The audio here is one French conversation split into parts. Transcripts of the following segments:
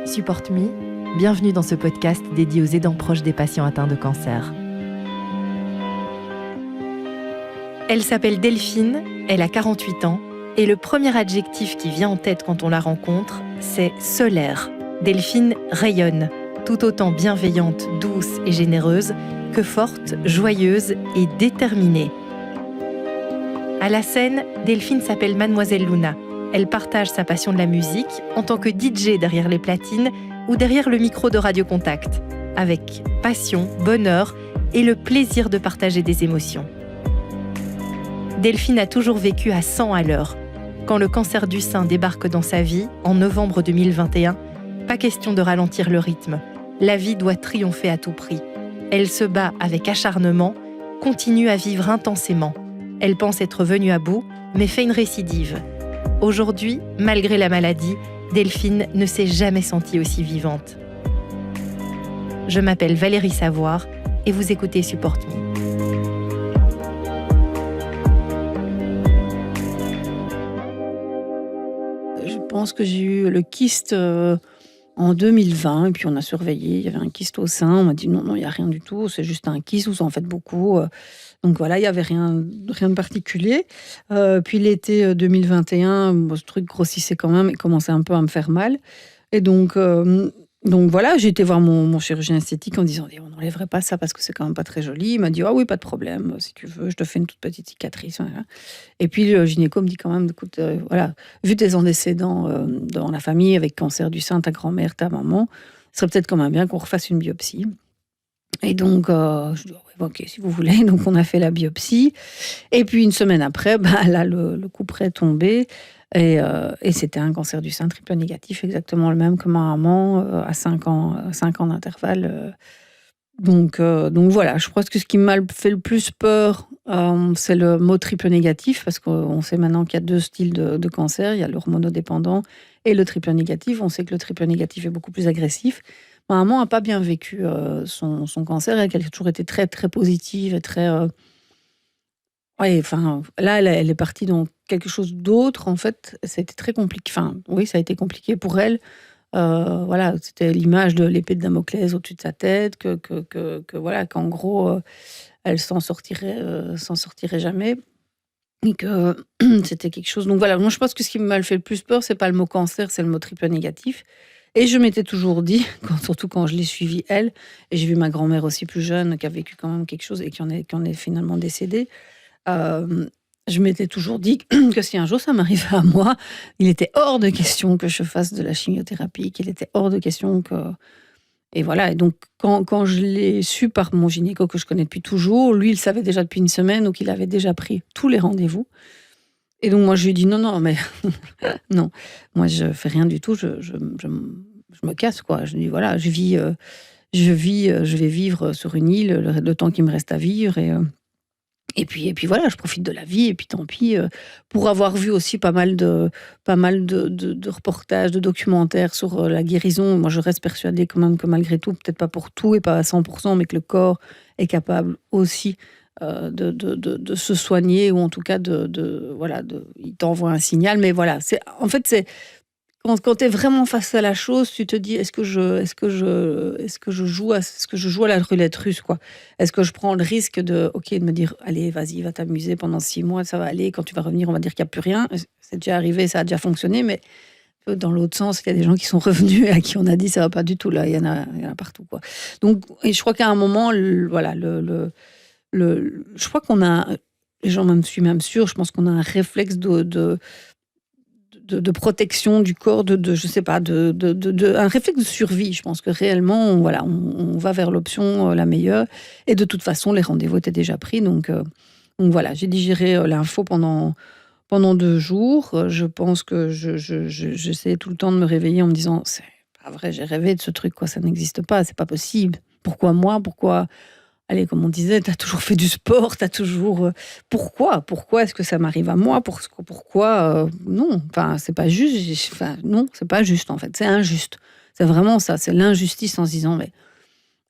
Support Me, bienvenue dans ce podcast dédié aux aidants proches des patients atteints de cancer. Elle s'appelle Delphine, elle a 48 ans, et le premier adjectif qui vient en tête quand on la rencontre, c'est solaire. Delphine rayonne, tout autant bienveillante, douce et généreuse que forte, joyeuse et déterminée. À la scène, Delphine s'appelle Mademoiselle Luna. Elle partage sa passion de la musique en tant que DJ derrière les platines ou derrière le micro de Radio Contact, avec passion, bonheur et le plaisir de partager des émotions. Delphine a toujours vécu à 100 à l'heure. Quand le cancer du sein débarque dans sa vie, en novembre 2021, pas question de ralentir le rythme. La vie doit triompher à tout prix. Elle se bat avec acharnement, continue à vivre intensément. Elle pense être venue à bout, mais fait une récidive. Aujourd'hui, malgré la maladie, Delphine ne s'est jamais sentie aussi vivante. Je m'appelle Valérie Savoire et vous écoutez Support Me. Je pense que j'ai eu le kyste en 2020 et puis on a surveillé, il y avait un kyste au sein, on m'a dit non, il n'y a rien du tout, c'est juste un kyste, vous en faites beaucoup. Donc voilà, il n'y avait rien de particulier. Puis l'été 2021, ce truc grossissait quand même et commençait un peu à me faire mal. Et donc voilà, j'ai été voir mon chirurgien esthétique en disant on n'enlèverait pas ça parce que c'est quand même pas très joli. Il m'a dit oui, pas de problème, si tu veux, je te fais une toute petite cicatrice. Voilà. Et puis le gynéco me dit quand même, écoute, voilà, vu tes antécédents dans la famille avec cancer du sein, ta grand-mère, ta maman, ce serait peut-être quand même bien qu'on refasse une biopsie. Et donc, je dis, ok, si vous voulez. Donc, on a fait la biopsie. Et puis, une semaine après, là, le coup près est tombé. Et c'était un cancer du sein triple négatif, exactement le même que ma maman, à 5 ans d'intervalle. Donc voilà, je crois que ce qui m'a fait le plus peur, c'est le mot triple négatif, parce qu'on sait maintenant qu'il y a 2 styles de cancer. Il y a l'hormonodépendant et le triple négatif. On sait que le triple négatif est beaucoup plus agressif. Ma maman n'a pas bien vécu son cancer, elle a toujours été très, très positive et très... là, elle est partie dans quelque chose d'autre, en fait. Ça a été très compliqué. Oui, ça a été compliqué pour elle. Voilà, c'était l'image de l'épée de Damoclès au-dessus de sa tête, voilà, qu'en gros, elle s'en sortirait jamais. Et que c'était quelque chose... Donc voilà, moi, je pense que ce qui m'a fait le plus peur, c'est pas le mot cancer, c'est le mot triple négatif. Et je m'étais toujours dit, surtout quand je l'ai suivie elle, et j'ai vu ma grand-mère aussi plus jeune, qui a vécu quand même quelque chose et qui en est finalement décédée, je m'étais toujours dit que si un jour ça m'arrivait à moi, il était hors de question que je fasse de la chimiothérapie, qu'il était hors de question que... Et voilà, et donc quand je l'ai su par mon gynéco que je connais depuis toujours, lui il savait déjà depuis une semaine, donc il avait déjà pris tous les rendez-vous. Et donc moi je lui ai dit non mais non, moi je fais rien du tout, je me casse quoi. Je dis voilà, je vais vivre sur une île le temps qu'il me reste à vivre et puis voilà, je profite de la vie et puis tant pis. Pour avoir vu aussi pas mal de reportages, de documentaires sur la guérison, moi je reste persuadée quand même que malgré tout, peut-être pas pour tout et pas à 100%, mais que le corps est capable aussi de se soigner, ou en tout cas il t'envoie un signal. Mais voilà, c'est quand tu es vraiment face à la chose, tu te dis est-ce que je joue à la roulette russe, quoi. Est-ce que je prends le risque de me dire allez, vas-y, va t'amuser pendant 6 mois, ça va aller, quand tu vas revenir, on va dire qu'il n'y a plus rien. C'est déjà arrivé, ça a déjà fonctionné, mais dans l'autre sens, il y a des gens qui sont revenus et à qui on a dit ça va pas du tout, là, il y en a partout, quoi. Donc, et je crois qu'à un moment, je crois qu'on a, je suis même sûre, je pense qu'on a un réflexe de protection du corps, je sais pas, un réflexe de survie. Je pense que réellement, on va vers l'option la meilleure. Et de toute façon, les rendez-vous étaient déjà pris. Donc voilà, j'ai digéré l'info pendant 2 jours. Je pense que j'essayais tout le temps de me réveiller en me disant c'est pas vrai, j'ai rêvé de ce truc, quoi, ça n'existe pas, c'est pas possible. Pourquoi moi ? Pourquoi... Allez, comme on disait, t'as toujours fait du sport, t'as toujours... Pourquoi est-ce que ça m'arrive à moi ? Pourquoi non, c'est pas juste. Non, c'est pas juste, en fait. C'est injuste. C'est vraiment ça, c'est l'injustice en se disant... Mais...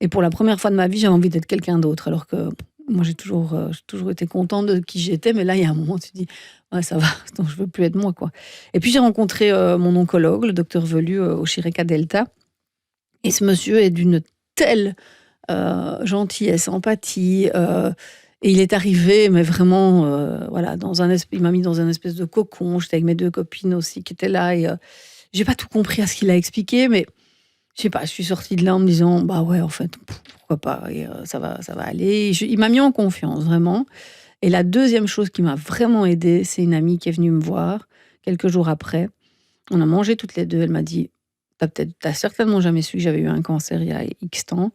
Et pour la première fois de ma vie, j'avais envie d'être quelqu'un d'autre. Alors que moi, j'ai toujours été contente de qui j'étais. Mais là, il y a un moment, tu te dis... Ouais, ça va, donc je veux plus être moi, quoi. Et puis, j'ai rencontré mon oncologue, le docteur Velu, au Chireka Delta. Et ce monsieur est d'une telle gentillesse, empathie. Et il est arrivé, mais vraiment, voilà, il m'a mis dans un espèce de cocon. J'étais avec mes 2 copines aussi qui étaient là. Et j'ai pas tout compris à ce qu'il a expliqué, mais je sais pas, je suis sortie de là en me disant, bah ouais, en fait, pourquoi pas, et ça va aller. Il m'a mis en confiance, vraiment. Et la deuxième chose qui m'a vraiment aidée, c'est une amie qui est venue me voir quelques jours après. On a mangé toutes les deux. Elle m'a dit, t'as certainement jamais su que j'avais eu un cancer il y a X temps.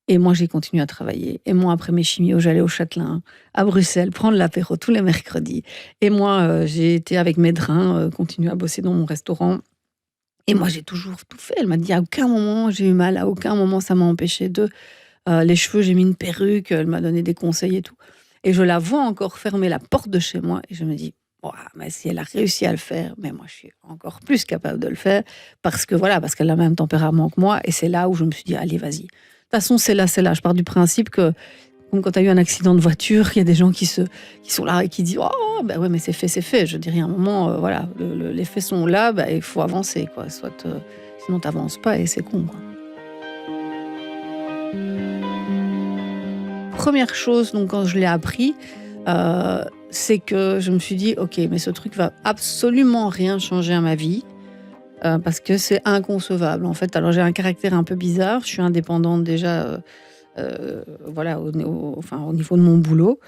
Et moi, j'ai continué à travailler. Et moi, après mes chimios, j'allais au Châtelain, à Bruxelles, prendre l'apéro tous les mercredis. Et moi, j'ai été avec mes drains, continuer à bosser dans mon restaurant. Et moi, j'ai toujours tout fait. Elle m'a dit, à aucun moment j'ai eu mal, à aucun moment ça m'a empêché de. Les cheveux, j'ai mis une perruque, elle m'a donné des conseils et tout. Et je la vois encore fermer la porte de chez moi. Et je me dis, ouah, mais si elle a réussi à le faire, mais moi, je suis encore plus capable de le faire. Parce qu'elle a le même tempérament que moi. Et c'est là où je me suis dit, allez, vas-y. De toute façon, c'est là. Je pars du principe que, comme quand tu as eu un accident de voiture, il y a des gens qui sont là et qui disent, oh, ben ouais, mais c'est fait. Je dirais, à un moment, voilà, les faits sont là, il faut avancer, quoi. Sinon, tu n'avances pas et c'est con, quoi. Première chose, donc, quand je l'ai appris, c'est que je me suis dit, ok, mais ce truc va absolument rien changer à ma vie, parce que c'est inconcevable, en fait. Alors, j'ai un caractère un peu bizarre, je suis indépendante déjà, voilà, au niveau de mon boulot.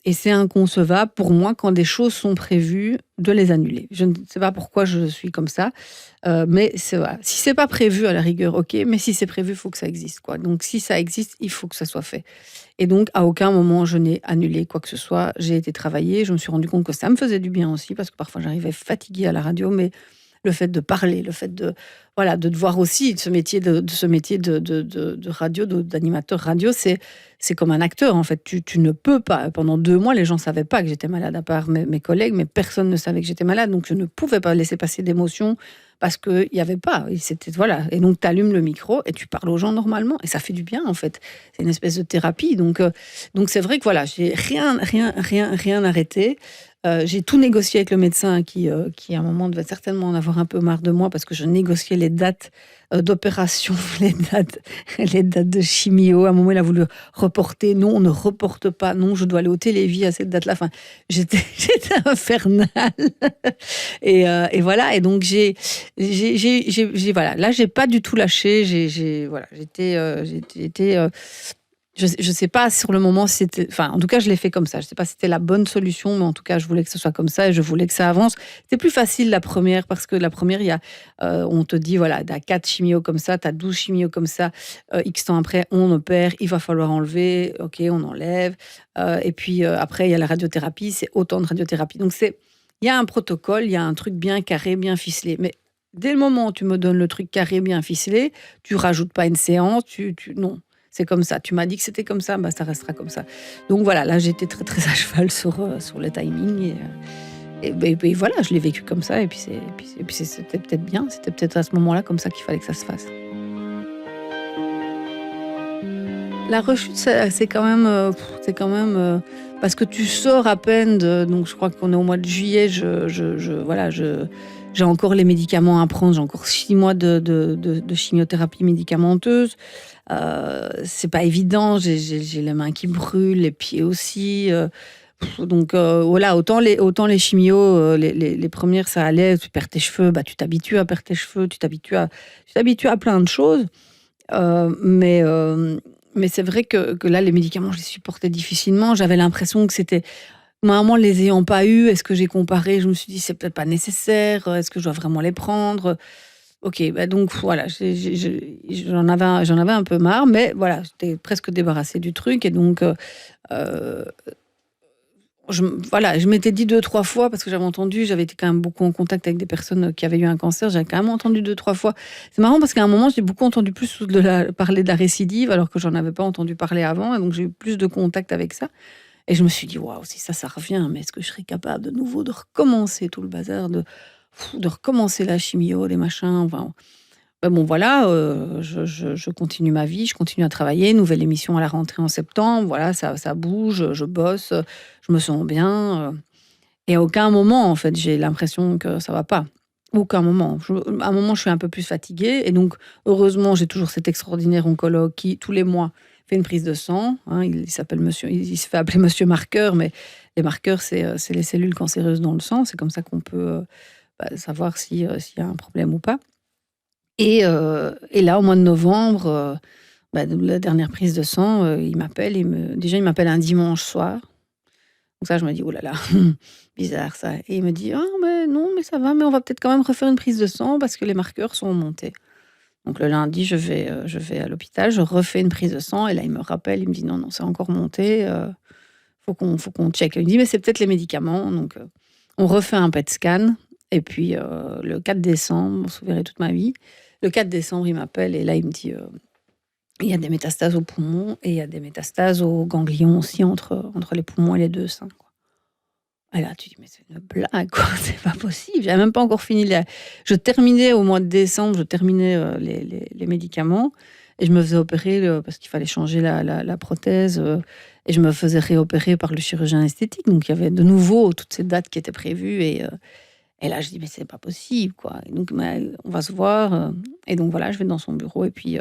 Et c'est inconcevable pour moi, quand des choses sont prévues, de les annuler. Je ne sais pas pourquoi je suis comme ça, mais voilà. Si c'est pas prévu, à la rigueur, ok, mais si c'est prévu, il faut que ça existe, quoi. Donc si ça existe, il faut que ça soit fait. Et donc à aucun moment je n'ai annulé quoi que ce soit. J'ai été travailler, je me suis rendu compte que ça me faisait du bien aussi, parce que parfois j'arrivais fatiguée à la radio, mais le fait de parler, le fait de devoir aussi ce métier de radio, d'animateur radio, c'est comme un acteur, en fait. Tu ne peux pas. Pendant 2 mois, les gens ne savaient pas que j'étais malade, à part mes collègues, mais personne ne savait que j'étais malade. Donc, je ne pouvais pas laisser passer d'émotions parce qu'il n'y avait pas. Voilà. Et donc, tu allumes le micro et tu parles aux gens normalement. Et ça fait du bien, en fait. C'est une espèce de thérapie. Donc c'est vrai que voilà, j'ai rien arrêté. J'ai tout négocié avec le médecin qui, à un moment, devait certainement en avoir un peu marre de moi, parce que je négociais les dates d'opération, les dates de chimio. À un moment, il a voulu reporter. Non, on ne reporte pas. Non, je dois aller au Télévis à cette date-là. Enfin, j'étais infernale. Et voilà. Et donc, voilà. Là, j'ai pas du tout lâché. Je sais pas sur le moment si c'était... Enfin, en tout cas, je l'ai fait comme ça. Je sais pas si c'était la bonne solution, mais en tout cas, je voulais que ce soit comme ça et je voulais que ça avance. C'était plus facile la première, parce que la première, on te dit, voilà, t'as 4 chimios comme ça, t'as 12 chimios comme ça, X temps après, on opère, il va falloir enlever, ok, on enlève. Et puis après, il y a la radiothérapie, c'est autant de radiothérapie. Donc, il y a un protocole, il y a un truc bien carré, bien ficelé. Mais dès le moment où tu me donnes le truc carré, bien ficelé, tu rajoutes pas une séance, non. C'est comme ça. Tu m'as dit que c'était comme ça, ça restera comme ça. Donc voilà, là, j'étais très, très à cheval sur le timing. Et voilà, je l'ai vécu comme ça. Et puis c'était peut-être bien. C'était peut-être à ce moment-là comme ça qu'il fallait que ça se fasse. La rechute, c'est quand même parce que tu sors à peine donc je crois qu'on est au mois de juillet. J'ai encore les médicaments à prendre. J'ai encore 6 mois de chimiothérapie médicamenteuse. C'est pas évident. J'ai les mains qui brûlent, les pieds aussi. Donc voilà, autant les chimios, les premières, ça allait. Tu perds tes cheveux, tu t'habitues à perdre tes cheveux, tu t'habitues à plein de choses. Mais c'est vrai que là, les médicaments, je les supportais difficilement. J'avais l'impression que c'était... Maman, les ayant pas eu, est-ce que j'ai comparé? Je me suis dit, c'est peut-être pas nécessaire. Est-ce que je dois vraiment les prendre? Ok, donc voilà, j'en avais un peu marre, mais voilà, j'étais presque débarrassée du truc. Et donc, je m'étais dit 2-3 fois, parce que j'avais été quand même beaucoup en contact avec des personnes qui avaient eu un cancer. J'avais quand même entendu 2-3 fois. C'est marrant parce qu'à un moment, j'ai beaucoup entendu plus parler de la récidive, alors que j'en avais pas entendu parler avant. Et donc, j'ai eu plus de contact avec ça. Et je me suis dit, waouh, si ça revient, mais est-ce que je serais capable de nouveau de recommencer tout le bazar, de recommencer la chimio, les machins, enfin... Bon, voilà, je continue ma vie, je continue à travailler. Nouvelle émission à la rentrée en septembre. Voilà, ça bouge, je bosse, je me sens bien. Et à aucun moment, en fait, j'ai l'impression que ça va pas. Aucun moment. À un moment, je suis un peu plus fatiguée et donc heureusement, j'ai toujours cet extraordinaire oncologue qui, tous les mois, fait une prise de sang, hein. Il s'appelle monsieur il se fait appeler monsieur marqueur, mais les marqueurs, c'est les cellules cancéreuses dans le sang. C'est comme ça qu'on peut, savoir si, s'il y a un problème ou pas et là, au mois de novembre, de la dernière prise de sang, il m'appelle, il m'appelle un dimanche soir. Donc ça, je me dis: «Oh là là, bizarre ça» et il me dit: «Ah mais non, mais ça va, mais on va peut-être quand même refaire une prise de sang parce que les marqueurs sont montés». Donc le lundi, je vais à l'hôpital, je refais une prise de sang et là, il me rappelle, il me dit: «Non, non, c'est encore monté, faut qu'on check». Il me dit: «Mais c'est peut-être les médicaments», donc on refait un PET scan et puis, le 4 décembre, je m'en souviendrai toute ma vie. Le 4 décembre, il m'appelle et là, il me dit, il y a des métastases aux poumons et il y a des métastases aux ganglions aussi entre les poumons et les 2 seins, quoi. Et là, tu dis: «Mais c'est une blague, quoi, c'est pas possible». J'avais même pas encore fini je terminais au mois de décembre, les médicaments et je me faisais opérer, parce qu'il fallait changer la prothèse, et je me faisais réopérer par le chirurgien esthétique. Donc il y avait de nouveau toutes ces dates qui étaient prévues et là, je dis: «Mais c'est pas possible, quoi» et donc on va se voir, et donc voilà, je vais dans son bureau et puis,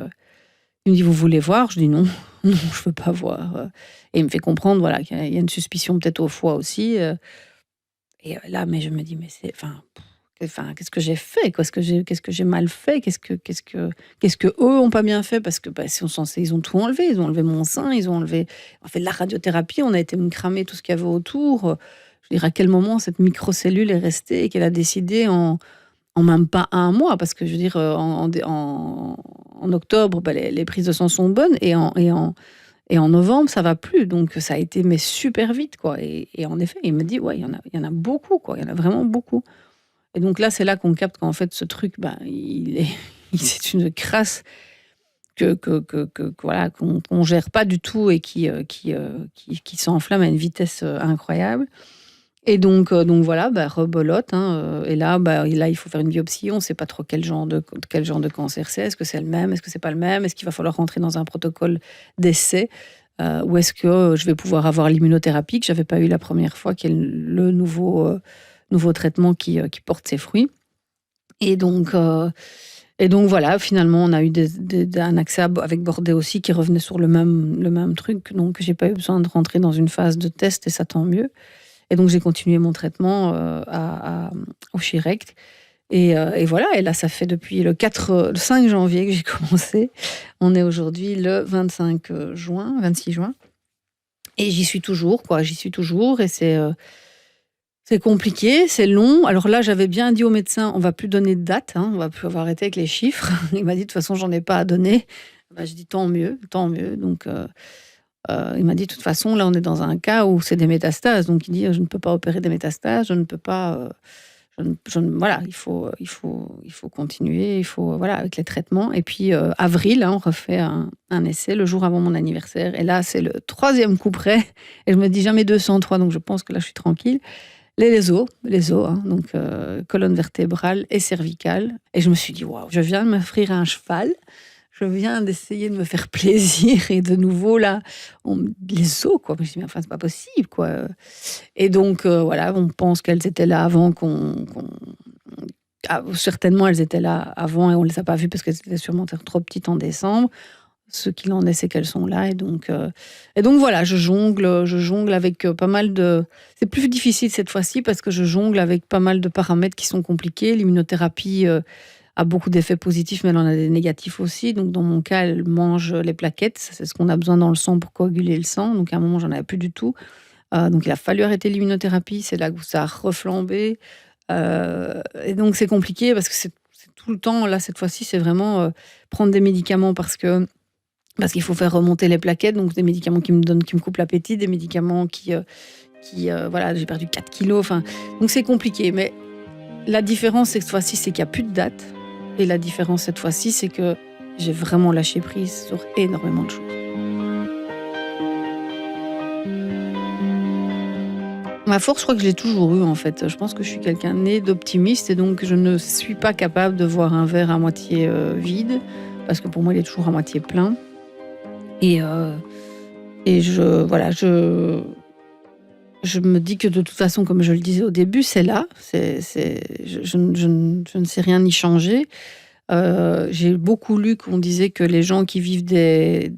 il me dit: «Vous voulez voir?» Je dis: «Non, non, je veux pas voir», et il me fait comprendre, voilà, qu'il y a une suspicion peut-être au foie aussi, là, mais je me dis: «Mais c'est qu'est-ce que j'ai fait, quoi? Qu'est-ce que j'ai mal fait? Qu'est-ce que eux ont pas bien fait?» Parce que, ils ont tout enlevé. Ils ont enlevé mon sein, on a fait de la radiothérapie, on a été me cramer tout ce qu'il y avait autour, je veux dire, à quel moment cette microcellule est restée et qu'elle a décidé en même pas un mois, parce que je veux dire, en octobre, les prises de sang sont bonnes et en novembre, ça va plus, donc ça a été mais super vite, quoi et en effet, il me dit: «Ouais, il y en a beaucoup, quoi, il y en a vraiment beaucoup» et donc là, c'est là qu'on capte qu'en fait, ce truc, il est c'est une crasse que voilà, qu'on gère pas du tout et qui s'enflamme à une vitesse, incroyable et donc voilà, rebelote, hein, et là, il faut faire une biopsie. On ne sait pas trop quel genre de cancer c'est. Est-ce que c'est le même? Est-ce que c'est pas le même? Est-ce qu'il va falloir rentrer dans un protocole d'essai? Ou est-ce que, je vais pouvoir avoir l'immunothérapie que j'avais pas eu la première fois, qui est le nouveau traitement qui porte ses fruits? Et donc voilà, finalement, on a eu un accès avec Bordeaux aussi qui revenait sur le même truc, donc j'ai pas eu besoin de rentrer dans une phase de test et ça, tant mieux. Et donc j'ai continué mon traitement, au Chirec et voilà, et là, ça fait depuis le 5 janvier que j'ai commencé. On est aujourd'hui le 26 juin et j'y suis toujours, quoi. J'y suis toujours et c'est compliqué, c'est long. Alors là, j'avais bien dit au médecin: «On va plus donner de date, hein, on va arrêter avec les chiffres». Il m'a dit: «De toute façon, j'en ai pas à donner». Je dis: «Tant mieux, tant mieux». Donc il m'a dit: «De toute façon, là, on est dans un cas où c'est des métastases». Donc il dit: «Je ne peux pas opérer des métastases, je ne peux pas, voilà, il faut continuer, il faut, voilà, avec les traitements». Et puis, avril, hein, on refait un essai le jour avant mon anniversaire. Et là, c'est le troisième coup près et je me dis: «Jamais 203», donc je pense que là, je suis tranquille. Les os, hein, donc colonne vertébrale et cervicale. Et je me suis dit: «Waouh, je viens de m'offrir un cheval». Je viens d'essayer de me faire plaisir et de nouveau là, les os, quoi. Je me dis: «Mais enfin, c'est pas possible, quoi». Et donc voilà, on pense qu'elles étaient là avant certainement elles étaient là avant et on les a pas vues parce qu'elles étaient sûrement trop petites en décembre. Ce qu'il en est, c'est qu'elles sont là et donc voilà, je jongle avec, pas mal de c'est plus difficile cette fois-ci parce que je jongle avec pas mal de paramètres qui sont compliqués. L'immunothérapie, a beaucoup d'effets positifs, mais elle en a des négatifs aussi. Donc dans mon cas, elle mange les plaquettes. Ça, c'est ce qu'on a besoin dans le sang pour coaguler le sang. Donc à un moment, j'en avais plus du tout. Donc il a fallu arrêter l'immunothérapie. C'est là où ça a reflambé. Et donc c'est compliqué parce que c'est tout le temps. Là, cette fois-ci, c'est vraiment prendre des médicaments parce qu'il faut faire remonter les plaquettes. Donc des médicaments qui me coupent l'appétit, des médicaments voilà, j'ai perdu 4 kilos. Enfin, donc c'est compliqué. Mais la différence cette fois-ci, c'est qu'il n'y a plus de date. Et la différence cette fois-ci, c'est que j'ai vraiment lâché prise sur énormément de choses. Ma force, je crois que je l'ai toujours eue, en fait. Je pense que je suis quelqu'un né d'optimiste et donc je ne suis pas capable de voir un verre à moitié vide parce que pour moi, il est toujours à moitié plein. Et je me dis que de toute façon, comme je le disais au début, c'est là. Je ne sais rien y changer. J'ai beaucoup lu qu'on disait que les gens qui vivent des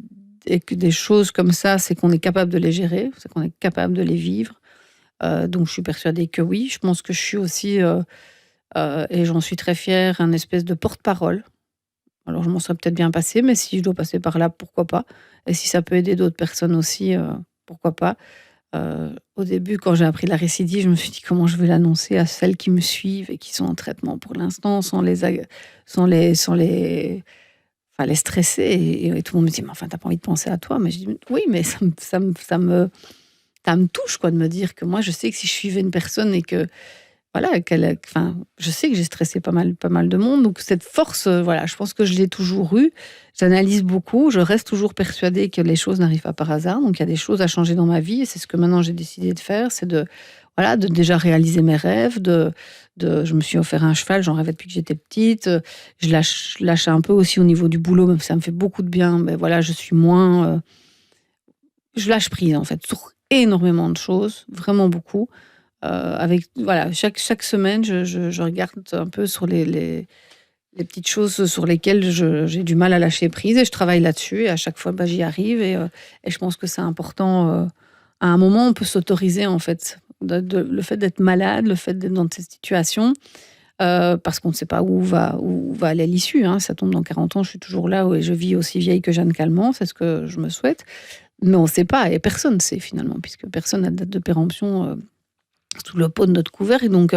choses comme ça, c'est qu'on est capable de les gérer, c'est qu'on est capable de les vivre. Donc je suis persuadée que oui. Je pense que je suis aussi, et j'en suis très fière, un espèce de porte-parole. Alors je m'en serais peut-être bien passée, mais si je dois passer par là, pourquoi pas? Et si ça peut aider d'autres personnes aussi, pourquoi pas? Au début, quand j'ai appris la récidive, je me suis dit: «Comment je vais l'annoncer à celles qui me suivent et qui sont en traitement pour l'instant, sans les enfin les stresser?» Et tout le monde me dit: «Mais enfin, tu pas envie de penser à toi?» Mais je dis: «Oui, mais ça me touche quoi de me dire que moi, je sais que si je suivais une personne et que voilà, enfin, je sais que j'ai stressé pas mal de monde, donc cette force, voilà, je pense que je l'ai toujours eue. J'analyse beaucoup, je reste toujours persuadée que les choses n'arrivent pas par hasard, donc il y a des choses à changer dans ma vie et c'est ce que maintenant j'ai décidé de faire, c'est de, voilà, de déjà réaliser mes rêves, je me suis offert un cheval, j'en rêvais depuis que j'étais petite, je lâche un peu aussi au niveau du boulot, même si ça me fait beaucoup de bien, mais voilà, je suis moins, je lâche prise en fait, sur énormément de choses, vraiment beaucoup. Avec voilà, chaque semaine, je regarde un peu sur les petites choses sur lesquelles j'ai du mal à lâcher prise et je travaille là-dessus et à chaque fois, j'y arrive et je pense que c'est important, à un moment, on peut s'autoriser en fait, le fait d'être malade, le fait d'être dans cette situation, parce qu'on ne sait pas où va aller l'issue, hein. Ça tombe dans 40 ans, je suis toujours là et je vis aussi vieille que Jeanne Calment, c'est ce que je me souhaite. Mais on ne sait pas et personne ne sait finalement puisque personne n'a de date de péremption, sous le pot de notre couvert et donc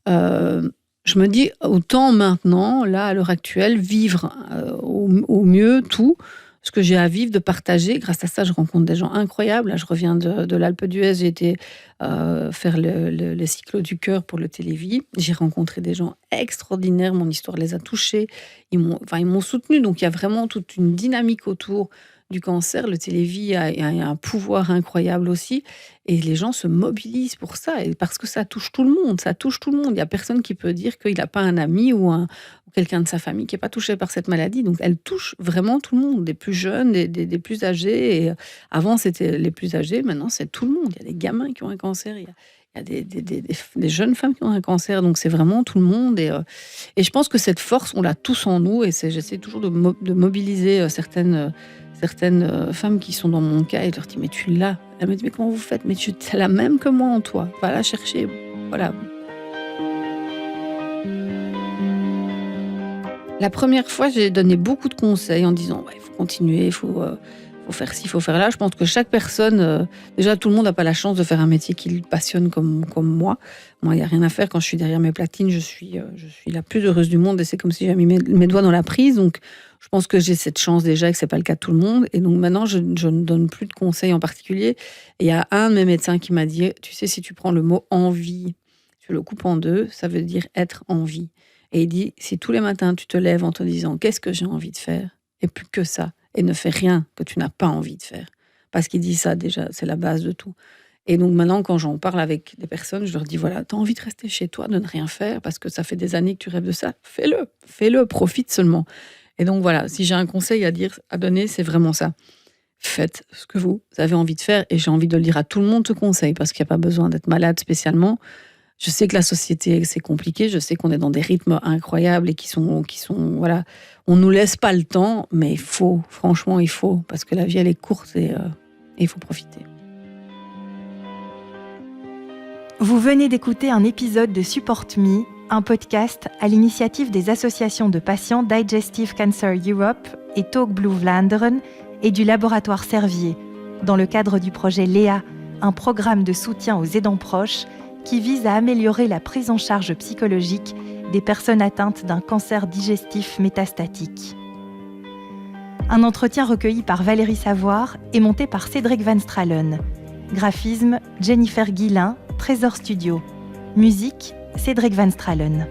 je me dis autant maintenant, là, à l'heure actuelle, vivre au mieux tout ce que j'ai à vivre, de partager. Grâce à ça, je rencontre des gens incroyables. Là, je reviens de l'Alpe d'Huez, j'ai été faire le cyclo du cœur pour le Télévis. J'ai rencontré des gens extraordinaires, mon histoire les a touchés, ils m'ont soutenue, donc il y a vraiment toute une dynamique autour du cancer. Le Télévis a un pouvoir incroyable aussi et les gens se mobilisent pour ça et parce que ça touche tout le monde, Il n'y a personne qui peut dire qu'il n'a pas un ami ou quelqu'un de sa famille qui n'est pas touché par cette maladie. Donc elle touche vraiment tout le monde, des plus jeunes, des plus âgés. Et avant, c'était les plus âgés, maintenant c'est tout le monde. Il y a des gamins qui ont un cancer, il y a des jeunes femmes qui ont un cancer, donc c'est vraiment tout le monde. Et je pense que cette force, on l'a tous en nous et j'essaie toujours de mobiliser certaines femmes qui sont dans mon cas et je leur dis: mais tu l'as. Elle me dit: mais comment vous faites? Mais tu as la même que moi en toi. Va la chercher. Voilà. La première fois, j'ai donné beaucoup de conseils en disant: ouais, il faut continuer, il faut faire ci, il faut faire là. Je pense que chaque personne, déjà tout le monde n'a pas la chance de faire un métier qui le passionne comme moi. Moi, il n'y a rien à faire. Quand je suis derrière mes platines, je suis la plus heureuse du monde et c'est comme si j'avais mis mes doigts dans la prise. Donc, je pense que j'ai cette chance déjà et que ce n'est pas le cas de tout le monde. Et donc maintenant, je ne donne plus de conseils en particulier. Et il y a un de mes médecins qui m'a dit: tu sais, si tu prends le mot envie, tu le coupes en deux, ça veut dire être en vie. Et il dit: si tous les matins tu te lèves en te disant qu'est-ce que j'ai envie de faire, et plus que ça, et ne fais rien que tu n'as pas envie de faire. Parce qu'il dit ça déjà, c'est la base de tout. Et donc maintenant, quand j'en parle avec des personnes, je leur dis: voilà, t'as envie de rester chez toi, de ne rien faire, parce que ça fait des années que tu rêves de ça, fais-le, profite seulement. Et donc voilà, si j'ai un conseil à donner, c'est vraiment ça. Faites ce que vous avez envie de faire, et j'ai envie de le dire à tout le monde, ce conseil, parce qu'il n'y a pas besoin d'être malade spécialement. Je sais que la société, c'est compliqué. Je sais qu'on est dans des rythmes incroyables et qui sont voilà. On nous laisse pas le temps, mais il faut. Franchement, il faut. Parce que la vie, elle est courte et il faut profiter. Vous venez d'écouter un épisode de Support Me, un podcast à l'initiative des associations de patients Digestive Cancer Europe et Talk Blue Vlaanderen et du laboratoire Servier, dans le cadre du projet Léa, un programme de soutien aux aidants proches qui vise à améliorer la prise en charge psychologique des personnes atteintes d'un cancer digestif métastatique. Un entretien recueilli par Valérie Savoir et monté par Cédric Van Stralen. Graphisme, Jennifer Guillain, Trésor Studio. Musique, Cédric Van Stralen.